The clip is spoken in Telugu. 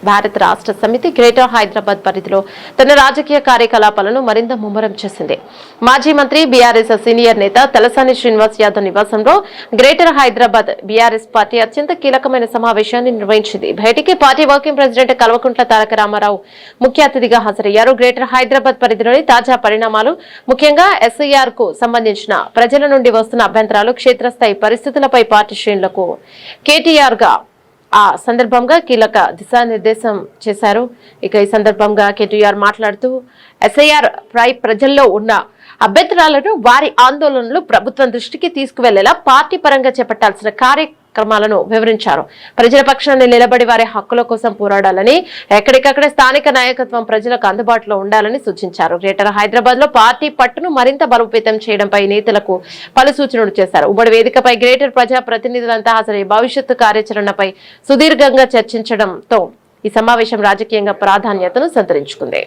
భారత రాష్ట్ర సమితి గ్రేటర్ హైదరాబాద్ పరిధిలో తన రాజకీయ కార్యకలాపాలను మరింత ముమ్మరం చేసింది. మాజీ మంత్రి బీఆర్ఎస్ సీనియర్ నేత తలసాని శ్రీనివాస్ యాదవ్ నివాసంలో గ్రేటర్ హైదరాబాద్ బీఆర్ఎస్ పార్టీ అత్యంత కీలకమైన సమావేశాన్ని నిర్వహించింది. భేటీకి party working president Kalvakuntla Taraka Ramarao ముఖ్య అతిథిగా హాజరయ్యారు. గ్రేటర్ హైదరాబాద్ పరిధిలోని తాజా పరిణామాలు, ముఖ్యంగా ఎస్ఐఆర్ కు సంబంధించిన ప్రజల నుండి వస్తున్న అభ్యంతరాలు, క్షేత్రస్థాయి పరిస్థితులపై పార్టీ శ్రేణులకు కేటీఆర్ గా ఆ సందర్భంగా కీలక దిశానిర్దేశం చేశారు. ఇక ఈ సందర్భంగా కేటీఆర్ మాట్లాడుతూ ఎస్ఐఆర్ పై ప్రజల్లో ఉన్న అభ్యంతరాలను, వారి ఆందోళనలు ప్రభుత్వం దృష్టికి తీసుకువెళ్లేలా పార్టీ పరంగా చేపట్టాల్సిన కార్యక్రమాలను వివరించారు. ప్రజల పక్షాన్ని నిలబడి వారి హక్కుల కోసం పోరాడాలని, ఎక్కడికక్కడ స్థానిక నాయకత్వం ప్రజలకు అందుబాటులో ఉండాలని సూచించారు. గ్రేటర్ హైదరాబాద్ లో పార్టీ పట్టును మరింత బలోపేతం చేయడంపై నేతలకు పలు సూచనలు చేశారు. ఉమ్మడి వేదికపై గ్రేటర్ ప్రజా ప్రతినిధులంతా హాజరై భవిష్యత్తు కార్యాచరణపై సుదీర్ఘంగా చర్చించడంతో ఈ సమావేశం రాజకీయంగా ప్రాధాన్యతను సంతరించుకుంది.